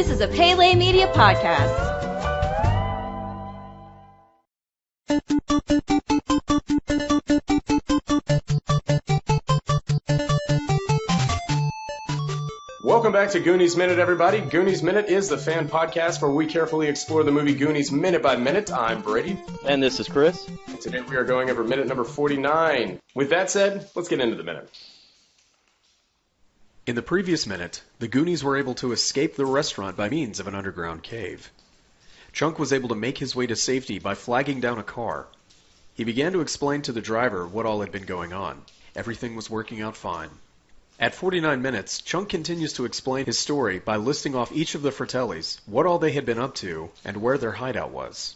This is a Pele Media podcast. Welcome back to Goonies Minute, everybody. Goonies Minute is the fan podcast where we carefully explore the movie Goonies minute by minute. I'm Brady. And this is Chris. And today we are going over minute number 49. With that said, let's get into the minute. In the previous minute, the Goonies were able to escape the restaurant by means of an underground cave. Chunk was able to make his way to safety by flagging down a car. He began to explain to the driver what all had been going on. Everything was working out fine. At 49 minutes, Chunk continues to explain his story by listing off each of the Fratellis, what all they had been up to, and where their hideout was.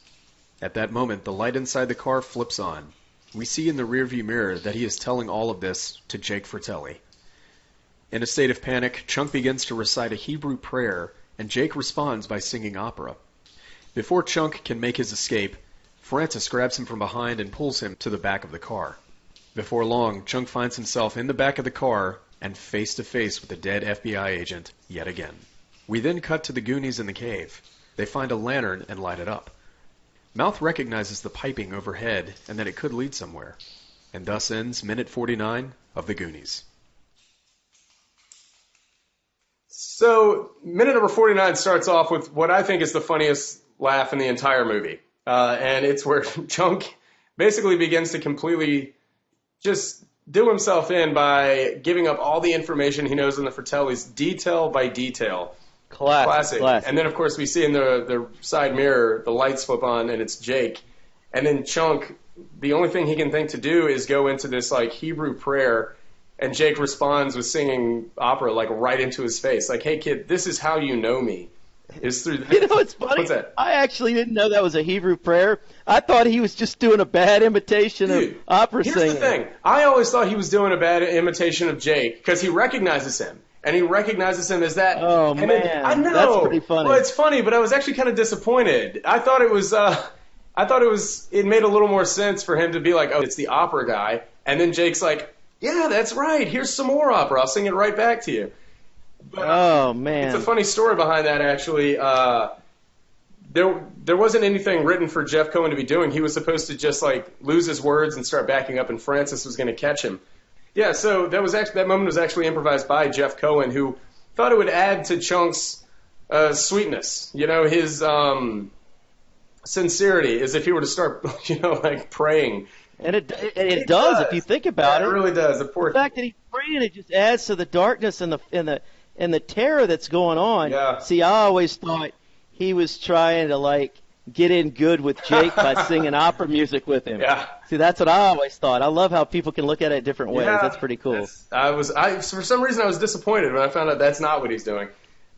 At that moment, the light inside the car flips on. We see in the rearview mirror that he is telling all of this to Jake Fratelli. In a state of panic, Chunk begins to recite a Hebrew prayer, and Jake responds by singing opera. Before Chunk can make his escape, Francis grabs him from behind and pulls him to the back of the car. Before long, Chunk finds himself in the back of the car and face to face with a dead FBI agent yet again. We then cut to the Goonies in the cave. They find a lantern and light it up. Mouth recognizes the piping overhead and that it could lead somewhere. And thus ends minute 49 of the Goonies. So, minute number 49 starts off with what I think is the funniest laugh in the entire movie. And it's where Chunk basically begins to completely just do himself in by giving up all the information he knows on the Fratellis, detail by detail. Classic. And then, of course, we see in the side mirror, the lights flip on, and it's Jake. And then Chunk, the only thing he can think to do is go into this, Hebrew prayer, and Jake responds with singing opera, right into his face. Like, hey, kid, this is how you know me. Is through You know what's funny? What's that? I actually didn't know that was a Hebrew prayer. I thought he was just doing a bad imitation of opera singing. Here's the thing. I always thought he was doing a bad imitation of Jake because he recognizes him. And he recognizes him as that. Oh, and man. I know. That's pretty funny. Well, it's funny, but I was actually kind of disappointed. I thought it made a little more sense for him to be like, oh, it's the opera guy. And then Jake's like, yeah, that's right. Here's some more opera. I'll sing it right back to you. But, oh, man. It's a funny story behind that, actually. There wasn't anything written for Jeff Cohen to be doing. He was supposed to just, lose his words and start backing up, and Francis was going to catch him. Yeah, so that moment was actually improvised by Jeff Cohen, who thought it would add to Chunk's sweetness. His sincerity, as if he were to start, praying. And it does if you think about it. It really does. The fact that he's praying, it just adds to the darkness and the terror that's going on. Yeah. See, I always thought he was trying to get in good with Jake by singing opera music with him. Yeah. See, that's what I always thought. I love how people can look at it different ways. Yeah, that's pretty cool. For some reason I was disappointed when I found out that's not what he's doing.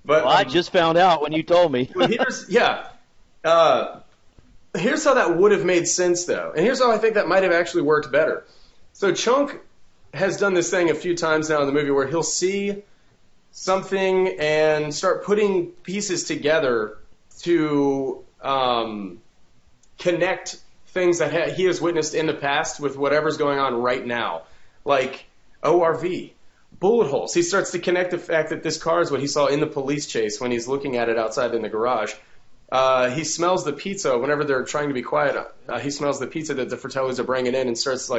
But I just found out when you told me. Here's how that would have made sense, though. And here's how I think that might have actually worked better. So Chunk has done this thing a few times now in the movie where he'll see something and start putting pieces together to connect things that he has witnessed in the past with whatever's going on right now. Like ORV, bullet holes. He starts to connect the fact that this car is what he saw in the police chase when he's looking at it outside in the garage. He smells the pizza whenever they're trying to be quiet. He smells the pizza that the Fratellis are bringing in and starts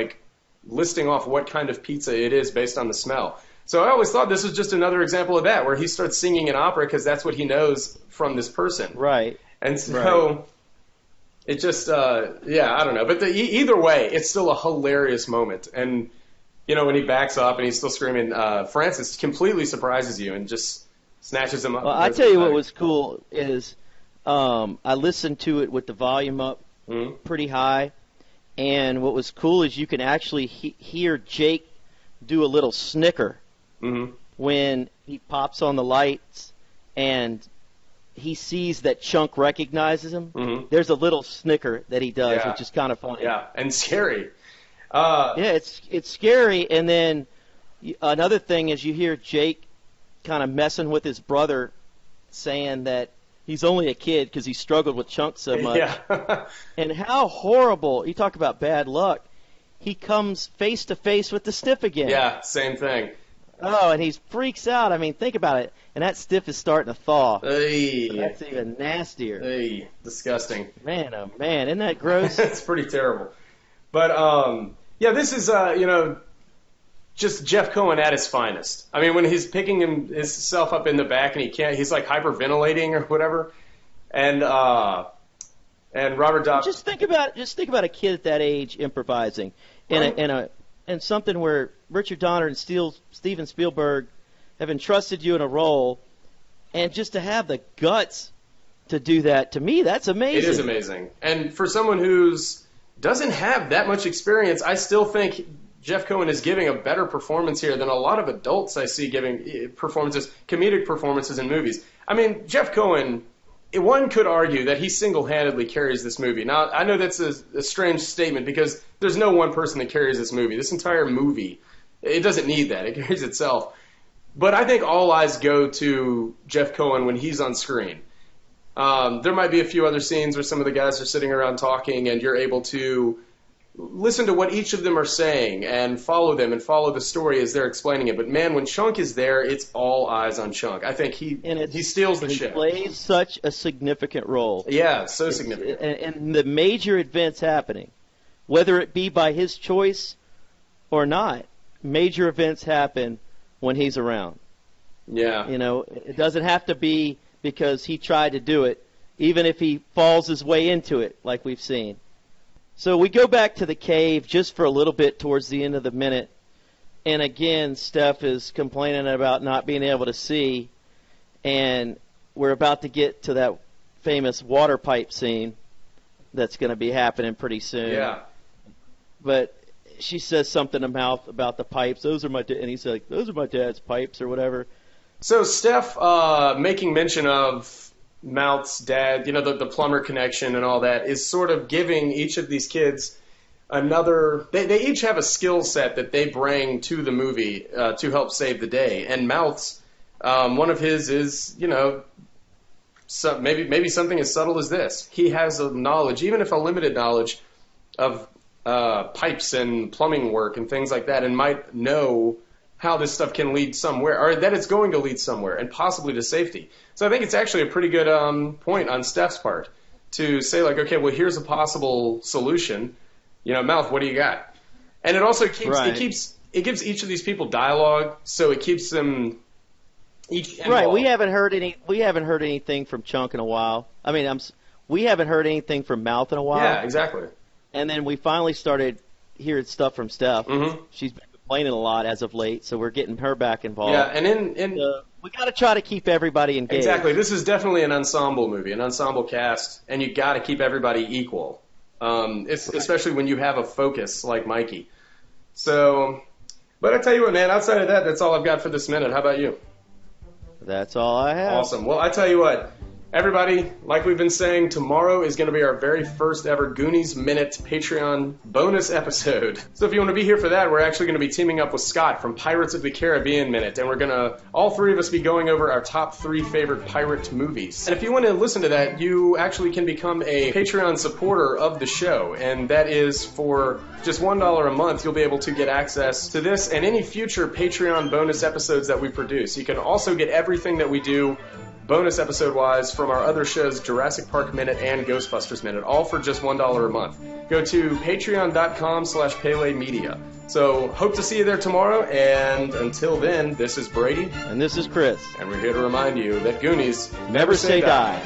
listing off what kind of pizza it is based on the smell. So I always thought this was just another example of that, where he starts singing an opera because that's what he knows from this person. Right. And so it just, I don't know. But either way, it's still a hilarious moment. And, when he backs up and he's still screaming, Francis completely surprises you and just snatches him up. Well, I tell you what was cool is I listened to it with the volume up pretty high. And what was cool is you can actually hear Jake do a little snicker when he pops on the lights and he sees that Chunk recognizes him. There's a little snicker that he does, which is kind of funny. Yeah, and scary. It's scary. And then another thing is you hear Jake kind of messing with his brother, saying that he's only a kid because he struggled with Chunk so much. Yeah. And how horrible, you talk about bad luck, he comes face to face with the stiff again. Yeah, same thing. Oh, and he freaks out. I mean, think about it. And that stiff is starting to thaw. Hey, So that's even nastier. hey, disgusting. Man, oh man, isn't that gross? It's pretty terrible. But yeah, this is just Jeff Cohen at his finest. I mean, when he's picking himself up in the back and he's like hyperventilating or whatever, and Robert Dobb. Just think about a kid at that age improvising in something where Richard Donner and Steven Spielberg have entrusted you in a role, and just to have the guts to do that, to me, that's amazing. It is amazing. And for someone doesn't have that much experience, I still think Jeff Cohen is giving a better performance here than a lot of adults I see giving comedic performances in movies. I mean, Jeff Cohen, one could argue that he single-handedly carries this movie. Now, I know that's a strange statement because there's no one person that carries this movie. This entire movie, it doesn't need that. It carries itself. But I think all eyes go to Jeff Cohen when he's on screen. There might be a few other scenes where some of the guys are sitting around talking and you're able to listen to what each of them are saying and follow them and follow the story as they're explaining it. But man, when Chunk is there, it's all eyes on Chunk. I think he steals the show. He plays such a significant role. Yeah, so significant. And the major events happening, whether it be by his choice or not, major events happen when he's around. Yeah. You know, it doesn't have to be because he tried to do it, even if he falls his way into it, like we've seen. So we go back to the cave just for a little bit towards the end of the minute. And again, Steph is complaining about not being able to see. And we're about to get to that famous water pipe scene that's going to be happening pretty soon. Yeah. But she says something to Mouth about the pipes. And he's like, those are my dad's pipes or whatever. So Steph making mention of Mouth's dad, you know, the plumber connection and all that, is sort of giving each of these kids another. They each have a skill set that they bring to the movie to help save the day. And Mouth's one of his is, you know, maybe something as subtle as this. He has a knowledge, even if a limited knowledge, of pipes and plumbing work and things like that, and might know how this stuff can lead somewhere, or that it's going to lead somewhere, and possibly to safety. So I think it's actually a pretty good point on Steph's part to say, like, okay, well, here's a possible solution. You know, Mouth, what do you got? And it also keeps it gives each of these people dialogue, so it keeps them each involved. Right. We haven't heard anything from Chunk in a while. I mean, we haven't heard anything from Mouth in a while. Yeah, exactly. And then we finally started hearing stuff from Steph. Mm-hmm. She's been complaining a lot as of late, so we're getting her back involved. Yeah, and we got to try to keep everybody engaged. Exactly. This is definitely an ensemble movie, an ensemble cast, and you got to keep everybody equal. Especially when you have a focus like Mikey. So, but I tell you what, man. Outside of that, that's all I've got for this minute. How about you? That's all I have. Awesome. Well, I tell you what. Everybody, like we've been saying, tomorrow is going to be our very first ever Goonies Minute Patreon bonus episode. So if you want to be here for that, we're actually going to be teaming up with Scott from Pirates of the Caribbean Minute, and we're going to, all three of us, be going over our top 3 favorite pirate movies. And if you want to listen to that, you actually can become a Patreon supporter of the show, and that is for just $1 a month. You'll be able to get access to this and any future Patreon bonus episodes that we produce. You can also get everything that we do bonus episode-wise from our other shows, Jurassic Park Minute and Ghostbusters Minute, all for just $1 a month. Go to patreon.com/Pele Media. So hope to see you there tomorrow, and until then, this is Brady. And this is Chris. And we're here to remind you that Goonies Never say die.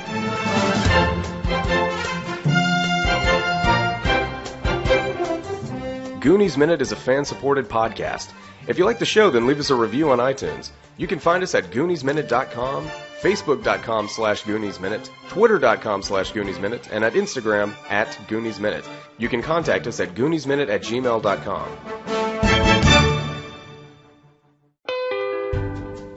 Goonies Minute is a fan-supported podcast. If you like the show, then leave us a review on iTunes. You can find us at GooniesMinute.com, Facebook.com/GooniesMinute, Twitter.com/GooniesMinute, and at Instagram @GooniesMinute. You can contact us at GooniesMinute@gmail.com.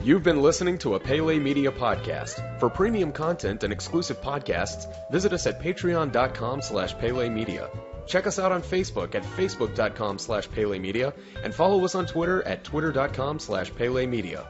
You've been listening to a Pele Media podcast. For premium content and exclusive podcasts, visit us at Patreon.com/Pele Media. Check us out on Facebook at Facebook.com/Pele Media, and follow us on Twitter at Twitter.com/Pele Media.